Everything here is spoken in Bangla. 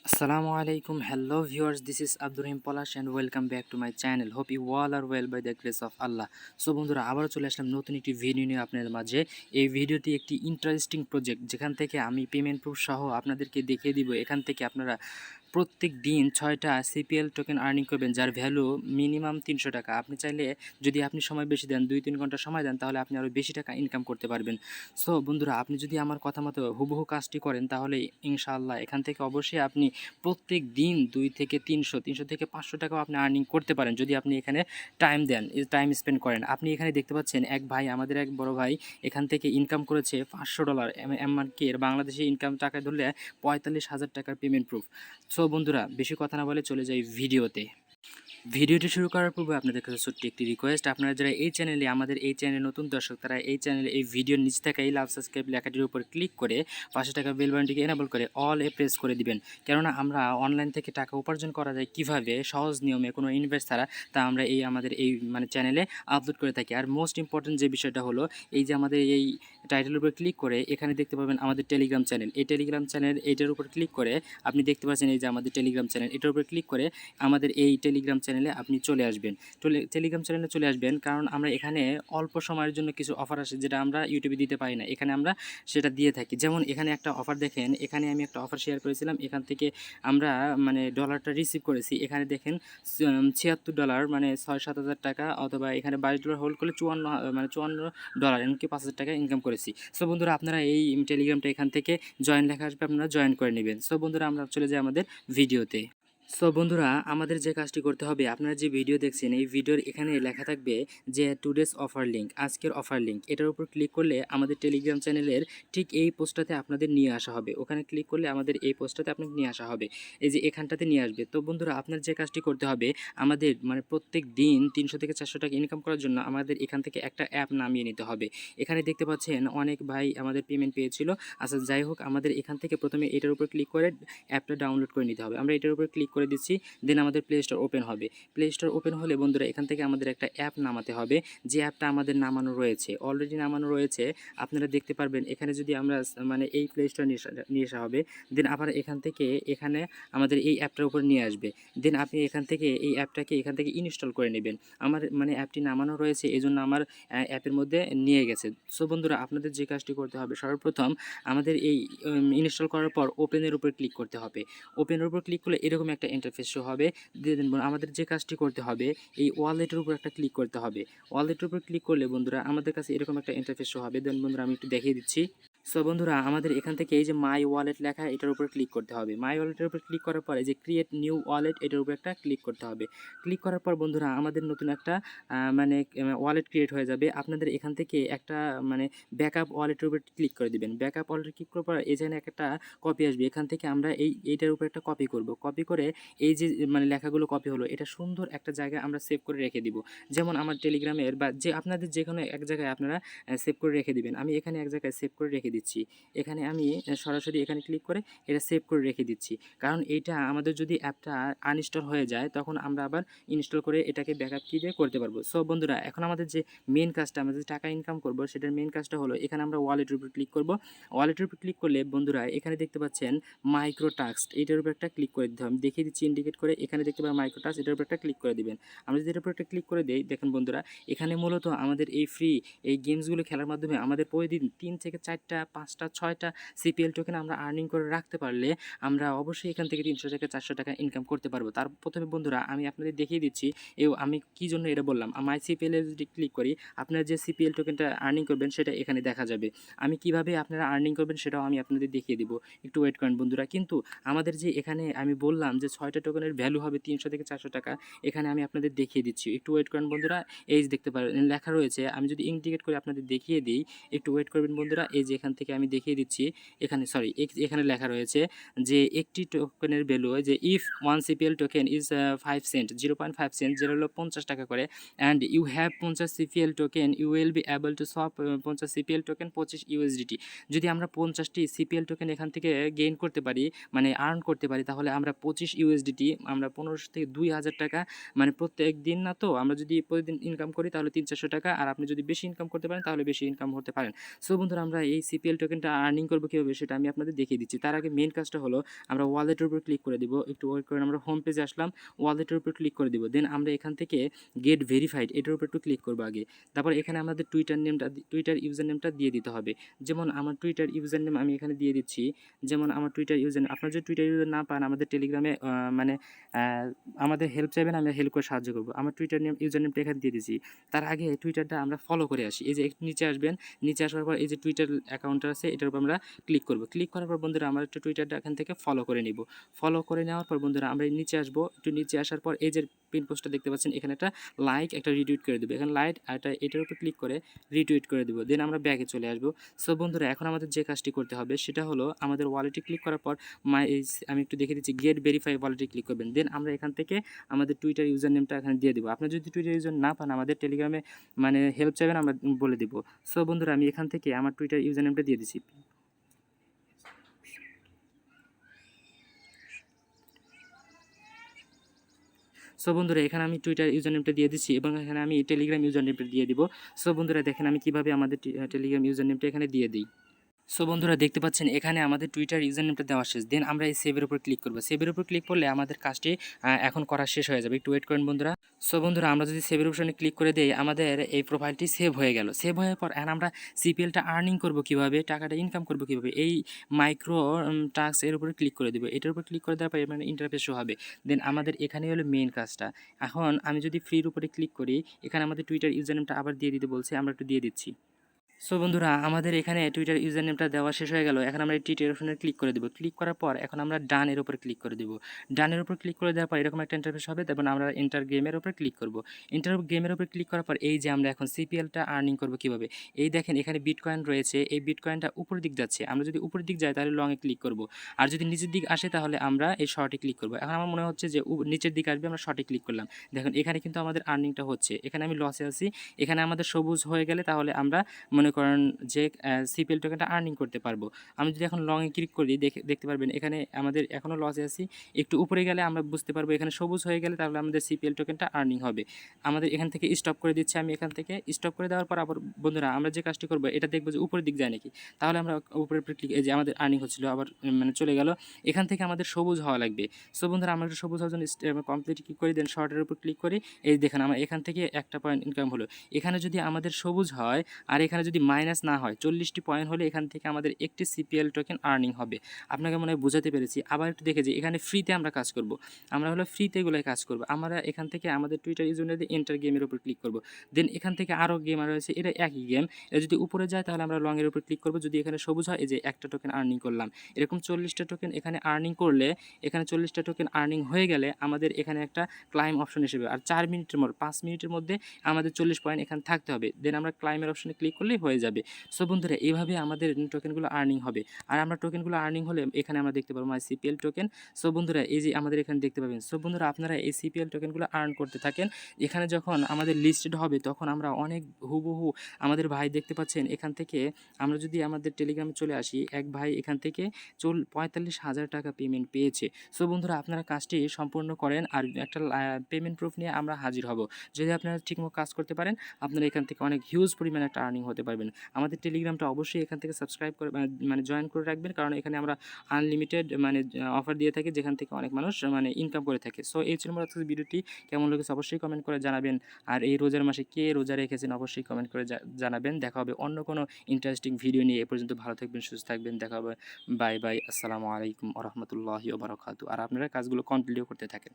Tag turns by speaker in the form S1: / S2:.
S1: Assalamualaikum. Hello viewers, this is Abdur Rahim polash and welcome back to my channel. Hope you all are well by the grace of Allah. So বন্ধুরা আবারও চলে আসলাম নতুন একটি ভিডিও নিয়ে আপনাদের মাঝে। এই ভিডিওটি একটি ইন্টারেস্টিং প্রজেক্ট যেখান থেকে আমি পেমেন্ট প্রুফ সহ আপনাদেরকে দেখিয়ে দিব। এখান থেকে আপনারা প্রত্যেক দিন 6টা সিপিএল টোকেন আর্নিং করবেন যার ভ্যালু মিনিমাম 300 টাকা। আপনি চাইলে যদি আপনি সময় বেশি দেন 2-3 ঘন্টা সময় দেন তাহলে আপনি আরও বেশি টাকা ইনকাম করতে পারবেন। সো বন্ধুরা আপনি যদি আমার কথা মতো হুবহু কাজটি করেন তাহলে ইনশাআল্লাহ এখান থেকে অবশ্যই আপনি প্রত্যেক দিন 2 থেকে 300 থেকে 500 টাকাও আপনি আর্নিং করতে পারেন যদি আপনি এখানে টাইম দেন, টাইম স্পেন্ড করেন। আপনি এখানে দেখতে পাচ্ছেন এক ভাই, আমাদের এক বড় ভাই এখান থেকে ইনকাম করেছে $500। এমনকি এর বাংলাদেশি ইনকাম টাকায় ধরলে 45,000 টাকার পেমেন্ট প্রুফ। সো বন্ধুরা বেশি কথা না বলে চলে যাই ভিডিওতে। ভিডিওটি শুরু করার পূর্বে আপনাদের কাছে ছোট্ট একটি রিকোয়েস্ট, আপনারা যারা এই চ্যানেলে আমাদের এই চ্যানেলে নতুন দর্শক তারা এই চ্যানেলে এই ভিডিওর নিচ থেকে এই লাভ সাবস্ক্রাইব লেখাটির উপর ক্লিক করে পাশে টাকা বেল বাটনটিকে এনেবল করে অল প্রেস করে দিবেন। কেননা আমরা অনলাইন থেকে টাকা উপার্জন করা যায় কিভাবে সহজ নিয়মে কোনো ইনভেস্ট ছাড়া তা আমরা আমাদের এই চ্যানেলে আপলোড করে থাকি। আর মোস্ট ইম্পর্টেন্ট যে বিষয়টা হলো এই যে আমাদের এই টাইটেলের উপর ক্লিক করে এখানে দেখতে পাবেন আমাদের টেলিগ্রাম চ্যানেল। এই টেলিগ্রাম চ্যানেল এইটার উপর ক্লিক করে আপনি দেখতে পাচ্ছেন এই যে আমাদের টেলিগ্রাম চ্যানেল, এটার উপর ক্লিক করে আমাদের এই টেলিগ্রাম চ্যানেলে আপনি চলে আসবেন। টেলিগ্রাম চ্যানেলে চলে আসবেন কারণ আমরা এখানে অল্প সময়ের জন্য কিছু অফার আসে যেটা আমরা ইউটিউবে দিতে পারি না, এখানে আমরা সেটা দিয়ে থাকি। যেমন এখানে একটা অফার দেখেন, এখানে আমি একটা অফার শেয়ার করেছিলাম, এখান থেকে আমরা ডলারটা রিসিভ করেছি। এখানে দেখেন $76 6-7 হাজার টাকা, অথবা এখানে $22 হোল্ড করলে 54 এমনকি 5,000 টাকা ইনকাম করেছি। সো বন্ধুরা আপনারা এই টেলিগ্রামটা এখান থেকে জয়েন লেখা আসবে, আপনারা জয়েন করে নেবেন। সো বন্ধুরা আমরা চলে যাই আমাদের ভিডিওতে। সো বন্ধুরা আমাদের যে কাজটি করতে হবে, আপনারা যে ভিডিও দেখছেন এই ভিডিওর এখানে লেখা থাকবে যে টুডেস অফার লিঙ্ক, আজকের অফার লিঙ্ক। এটার উপর ক্লিক করলে আমাদের টেলিগ্রাম চ্যানেলের ঠিক এই পোস্টটাতে আপনাদের নিয়ে আসা হবে। ওখানে ক্লিক করলে আমাদের এই পোস্টটাতে আপনাকে নিয়ে আসা হবে, এই যে এখানটাতে নিয়ে আসবে। তো বন্ধুরা আপনার যে কাজটি করতে হবে, আমাদের প্রত্যেক দিন 300 থেকে 400 টাকা ইনকাম করার জন্য আমাদের এখান থেকে একটা অ্যাপ নামিয়ে নিতে হবে। এখানে দেখতে পাচ্ছেন অনেক ভাই আমাদের পেমেন্ট পেয়েছিল। আচ্ছা যাই হোক, আমাদের এখান থেকে প্রথমে এটার উপর ক্লিক করে অ্যাপটা ডাউনলোড করে নিতে হবে। আমরা এটার উপর ক্লিক করে দিচ্ছি, দেন আমাদের প্লে স্টোর ওপেন হবে। প্লে স্টোর ওপেন হলে বন্ধুরা এখান থেকে আমাদের একটা অ্যাপ নামাতে হবে, যে অ্যাপটা আমাদের নামানো রয়েছে, অলরেডি নামানো রয়েছে। আপনারা দেখতে পারবেন এখানে যদি আমরা এই প্লে স্টোর নিয়ে আসা হবে, দেন আবার এখান থেকে এখানে আমাদের এই অ্যাপটার উপর নিয়ে আসবে। দেন আপনি এখান থেকে এই অ্যাপটাকে এখান থেকে ইনস্টল করে নেবেন। আমার অ্যাপটি নামানো রয়েছে এই জন্য আমার অ্যাপের মধ্যে নিয়ে গেছে। সো বন্ধুরা আপনাদের যে কাজটি করতে হবে, সর্বপ্রথম আমাদের এই ইনস্টল করার পর ওপেনের উপর ক্লিক করতে হবে। ওপেনের উপর ক্লিক করলে এরকম একটা ইন্টারফেস শো হবে। আমাদের যে কাজটি করতে হবে, এই ওয়ালেটের উপর একটা ক্লিক করতে হবে। ওয়ালেটের উপর ক্লিক করলে বন্ধুরা আমাদের কাছে এরকম একটা ইন্টারফেস শো হবে। দেন বন্ধুরা আমি একটু দেখিয়ে দিচ্ছি। সো বন্ধুরা আমাদের এখান থেকে এই যে মাই ওয়ালেট লেখা, এটার উপর ক্লিক করতে হবে। মাই ওয়ালেটের উপর ক্লিক করার পরে যে ক্রিয়েট নিউ ওয়ালেট, এটার উপর একটা ক্লিক করতে হবে। ক্লিক করার পর বন্ধুরা আমাদের নতুন একটা ওয়ালেট ক্রিয়েট হয়ে যাবে। আপনাদের এখান থেকে একটা ব্যাকআপ ওয়ালেটের উপর ক্লিক করে দিবেন। ব্যাকআপ ওয়ালেট ক্লিক করার পর এখানে একটা কপি আসবে, এখান থেকে আমরা এইটার উপর একটা কপি করব। কপি করে এই যে লেখাগুলো কপি হলো, এটা সুন্দর একটা জায়গায় আমরা সেভ করে রেখে দিব। যেমন আমার টেলিগ্রামের বা যে আপনাদের যে কোনো এক জায়গায় আপনারা সেভ করে রেখে দিবেন। আমি এখানে এক জায়গায় সেভ করে রেখে দিচ্ছি। এখানে আমি সরাসরি এখানে ক্লিক করে এটা সেভ করে রেখে দিচ্ছি, কারণ এইটা আমাদের যদি অ্যাপটা আনইনস্টল হয়ে যায় তখন আমরা আবার ইনস্টল করে এটাকে ব্যাকআপ কি দিয়ে করতে পারবো। সো বন্ধুরা এখন আমাদের যে মেন কাজটা, আমরা যে টাকা ইনকাম করব সেটার মেন কাজটা হলো এখানে আমরা ওয়ালেটের উপর ক্লিক করব। ওয়ালেটের উপর ক্লিক করলে বন্ধুরা এখানে দেখতে পাচ্ছেন মাইক্রো টাস্ক, এটার উপর একটা ক্লিক করে দিতে হবে। আমি দেখিয়ে দিচ্ছি ইন্ডিকেট করে, এখানে দেখতে পাবেন মাইক্রো টাস্ক, এটার উপর একটা ক্লিক করে দিবেন। আমরা যদি এটার উপর একটা ক্লিক করে দেই, দেখেন বন্ধুরা এখানে মূলত আমাদের এই ফ্রি এই গেমসগুলো খেলার মাধ্যমে আমাদের প্রতিদিন 3 থেকে 4টা 5টা 6টা সিপিএল টোকেন আমরা আর্নিং করে রাখতে পারলে আমরা অবশ্যই এখান থেকে 300 থেকে 400 টাকা ইনকাম করতে পারবো। তার প্রথমে বন্ধুরা আমি আপনাদের দেখিয়ে দিচ্ছি আমি কি জন্য এটা বললাম। মাই সিপিএল এ যদি ক্লিক করি, আপনারা যে সিপিএল টোকেনটা আর্নিং করবেন সেটা এখানে দেখা যাবে। আমি কিভাবে আপনারা আর্নিং করবেন সেটাও আমি আপনাদের দেখিয়ে দিব, একটু ওয়েট করেন বন্ধুরা। কিন্তু আমাদের যে এখানে আমি বললাম যে 6টা টোকেনের ভ্যালু হবে 300 থেকে 400 টাকা, এখানে আমি আপনাদের দেখিয়ে দিচ্ছি, একটু ওয়েট করেন বন্ধুরা। এই দেখতে পারেন লেখা রয়েছে, আমি যদি ইন্ডিকেট করে আপনাদের দেখিয়ে দিই, একটু ওয়েট করবেন বন্ধুরা। এই যে এখান থেকে আমি দেখিয়ে দিচ্ছি, এখানে লেখা রয়েছে যে একটি টোকেনের ভ্যালু যে if 1 CPL token is 5 cent, 0.5 cent, যেটা হলো 50 টাকা করে, and you have 50 CPL token, you will be able to swap 50 CPL token 25 USDT. যদি আমরা 50টি সিপিএল টোকেন এখান থেকে গেইন করতে পারি, আর্ন করতে পারি, তাহলে আমরা 25 ইউএসডিটি আমরা 1500 থেকে 2000 টাকা প্রত্যেক দিন না, তো আমরা যদি প্রতিদিন ইনকাম করি তাহলে 300-400 টাকা, আর আপনি যদি বেশি ইনকাম করতে পারেন তাহলে বেশি ইনকাম করতে পারেন। সো বন্ধুরা আমরা এই সিপিএল টোকেনটা আর্নিং করবো কীভাবে সেটা আমি আপনাদের দেখিয়ে দিচ্ছি। তার আগে মেন কাজটা হলো আমরা ওয়ালেটের উপর ক্লিক করে দিব, একটু ওয়েট করে আমরা হোম পেজে আসলাম, ওয়ালেটের উপর ক্লিক করে দিব। দেন আমরা এখান থেকে গেট ভেরিফাইড এটার উপর একটু ক্লিক করবো আগে। তারপর এখানে আমাদের টুইটার ইউজার নেমটা দিয়ে দিতে হবে। যেমন আমার টুইটার ইউজার নেম আমি এখানে দিয়ে দিচ্ছি। যেমন আমার টুইটার ইউজার নেম, আপনার যদি টুইটার ইউজার না পান আমাদের টেলিগ্রামে মানে আমাদের হেল্প চাইবেন, আমরা হেল্প করে সাহায্য করবো। আমার টুইটার ইউজার নেমটা এখানে দিয়ে দিচ্ছি। তার আগে টুইটারটা আমরা ফলো করে আসি। এই যে একটু নিচে আসবেন, নিচে আসার পর এই যে টুইটার অ্যাকাউন্টটা আছে এটার উপর আমরা ক্লিক করব। ক্লিক করার পর বন্ধুরা আমরা একটু টুইটারটা এখান থেকে ফলো করে নিব। ফলো করে নেওয়ার পর বন্ধুরা আমরা নিচে আসবো, একটু নিচে আসার পর এই যে পিন পোস্টটা দেখতে পাচ্ছেন এখানে একটা লাইক একটা রিটুইট করে দেবো। এখানে লাইক আর এটার উপর ক্লিক করে রিটুইট করে দেবো। দেন আমরা ব্যাকে চলে আসবো। সো বন্ধুরা এখন আমাদের যে কাজটি করতে হবে সেটা হলো আমাদের ওয়ালেটে ক্লিক করার পর আমি একটু দেখে দিচ্ছি গেট ভেরিফাই ওয়ালেটে ক্লিক করবেন। দেন আমরা এখান থেকে আমাদের টুইটার ইউজার নেমটা এখানে দিয়ে দেবো। আপনার যদি টুইটার ইউজার না পান আমাদের টেলিগ্রামে হেল্প চাইবেন, আমরা বলে দেবো। সো বন্ধুরা আমি এখান থেকে আমার টুইটার ইউজার নেমটা দিয়ে দিচ্ছি। সো বন্ধুরা এখানে আমি টুইটার ইউজার নেমটা দিয়ে দিচ্ছি এবং এখানে আমি টেলিগ্রাম ইউজার নেমটা দিয়ে দিব। সো বন্ধুরা দেখেন আমি কীভাবে আমাদের টেলিগ্রাম ইউজার নেমটা এখানে দিয়ে দিই। সো বন্ধুরা দেখতে পাচ্ছেন এখানে আমাদের টুইটার ইউজার নেমটা দেওয়া শেষ। দেন আমরা এই সেভের উপর ক্লিক করবো। সেভের উপর ক্লিক করলে আমাদের কাজটি এখন করা শেষ হয়ে যাবে। একটু ওয়েট করেন বন্ধুরা। সো বন্ধুরা আমরা যদি সেভের অপশনে ক্লিক করে দিই আমাদের এই প্রোফাইলটি সেভ হয়ে গেল। সেভ হওয়ার পর এখন আমরা সিপিএলটা আর্নিং করবো কীভাবে, টাকাটা ইনকাম করবো কীভাবে, এই মাইক্রো টাস্ক এর উপরে ক্লিক করে দেবো। এটার উপর ক্লিক করে দেওয়ার পর ইন্টারফেস শো হবে। দেন আমাদের এখানে হলো মেইন কাজটা। এখন আমি যদি ফ্রির উপরে ক্লিক করি এখানে আমাদের টুইটার ইউজার নেমটা আবার দিয়ে দিতে বলছে, আমরা একটু দিয়ে দিচ্ছি। সো বন্ধুরা আমাদের এখানে টুইটার ইউজার নেমটা দেওয়া শেষ হয়ে গেল। এখন আমরা এই টুইটার অপশনে ক্লিক করে দেবো। ক্লিক করার পর এখন আমরা ডানের উপর ক্লিক করে দেবো। ডানের উপর ক্লিক করে দেওয়ার পর এরকম একটা ইন্টারফেস হবে। তারপর আমরা এন্টার গেমের উপর ক্লিক করব। এন্টার গেমের উপর ক্লিক করার পর এই যে আমরা এখন সিপিএলটা আর্নিং করবো কীভাবে, এই দেখেন এখানে বিটকয়েন রয়েছে। এই বিটকয়েনটা উপর দিক যাচ্ছে, আমরা যদি উপরের দিক যাই তাহলে লংয়ে ক্লিক করব, আর যদি নিচের দিক আসে তাহলে আমরা এই শর্টে ক্লিক করব। এখন আমার মনে হচ্ছে যে নিচের দিকে আসবে, আমরা শর্টে ক্লিক করলাম। দেখুন এখানে কিন্তু আমাদের আর্নিংটা হচ্ছে। এখানে আমি লসে আছি, এখানে আমাদের সবুজ হয়ে গেলে তাহলে আমরা মনে করেন যে সিপিএল টোকেনটা আর্নিং করতে পারবো। আমি যদি এখন লংয়ে ক্লিক করি দেখতে পারবেন এখানে আমাদের এখনও লসে আছি। একটু উপরে গেলে আমরা বুঝতে পারবো এখানে সবুজ হয়ে গেলে তাহলে আমাদের সিপিএল টোকেনটা আর্নিং হবে। আমাদের এখান থেকে স্টপ করে দিচ্ছি। আমি এখান থেকে স্টপ করে দেওয়ার পর আবার বন্ধুরা আমরা যে কাজটি করবো এটা দেখবো যে উপরের দিক যায় নাকি, তাহলে আমরা উপরের ক্লিক, এই যে আমাদের আর্নিং হচ্ছিলো আবার চলে গেল। এখান থেকে আমাদের সবুজ হওয়া লাগবে। সো বন্ধুরা আমরা একটু সবুজ হওয়ার জন্য কমপ্লিট ক্লিক করি, দেন শর্টের উপর ক্লিক করি। এই দেখেন আমার এখান থেকে একটা পয়েন্ট ইনকাম হলো। এখানে যদি আমাদের সবুজ হয় আর এখানে যদি মাইনাস না হয় 40টি পয়েন্ট হলে এখান থেকে আমাদের একটি সিপিএল টোকেন আর্নিং হবে। আপনাকে মনে হয় বোঝাতে পেরেছি। আবার একটু দেখে যে এখানে ফ্রিতে আমরা কাজ করব, আমরা হলো ফ্রিতে এগুলোই কাজ করব। আমরা এখান থেকে আমাদের টুইটার ইউজার দিয়ে এন্টার গেমের উপর ক্লিক করব। দেন এখান থেকে আরও গেম রয়েছে, এটা একই গেম। এটা যদি উপরে যায় তাহলে আমরা লংয়ের উপর ক্লিক করব। যদি এখানে সবুজ হয় এই যে একটা টোকেন আর্নিং করলাম, এরকম 40টা টোকেন এখানে আর্নিং করলে, এখানে 40টা টোকেন আর্নিং হয়ে গেলে আমাদের এখানে একটা ক্লাইম অপশন হিসেবে আর 5 মিনিটের মধ্যে আমাদের 40 পয়েন্ট এখানে থাকতে হবে। দেন আমরা ক্লাইমের অপশনে ক্লিক করলেই হয়ে যাবে। সো বন্ধুরা এইভাবে আমাদের টোকেনগুলো আর্নিং হবে। আর আমরা টোকেনগুলো আর্নিং হলে এখানে আমরা দেখতে পাবো মাই সিপিএল টোকেন। সো বন্ধুরা এই যে আমাদের এখানে দেখতে পাবেন। সো বন্ধুরা আপনারা এই সিপিএল টোকেনগুলো আর্ন করতে থাকেন। এখানে যখন আমাদের লিস্টেড হবে তখন আমরা অনেক হুবহু আমাদের ভাই দেখতে পাচ্ছেন এখান থেকে আমরা যদি আমাদের টেলিগ্রামে চলে আসি, এক ভাই এখান থেকে 45,000 টাকা পেমেন্ট পেয়েছে। সো বন্ধুরা আপনারা কাজটি সম্পূর্ণ করেন আর একটা পেমেন্ট প্রুফ নিয়ে আমরা হাজির হব। যদি আপনারা ঠিকমতো কাজ করতে পারেন আপনারা এখান থেকে অনেক হিউজ পরিমাণে একটা আর্নিং হতে পারবেন। আমাদের টেলিগ্রামটা অবশ্যই এখান থেকে সাবস্ক্রাইব করে জয়েন করে রাখবেন, কারণ এখানে আমরা আনলিমিটেড অফার দিয়ে থাকি যেখান থেকে অনেক মানুষ ইনকাম করে থাকে। সো এই ছিল মূলত ভিডিওটি, কেমন লেগেছে অবশ্যই কমেন্ট করে জানাবেন। আর এই রোজার মাসে কে রোজা রেখেছেন অবশ্যই কমেন্ট করে জানাবেন। দেখা হবে অন্য কোনো ইন্টারেস্টিং ভিডিও নিয়ে। এ পর্যন্ত ভালো থাকবেন, সুস্থ থাকবেন, দেখা হবে। Bye bye. আসসালামু আলাইকুম ওয়া রাহমাতুল্লাহি ওয়া বারাকাতুহু। আর আপনারা কাজগুলো কন্টিনিউ করতে থাকেন।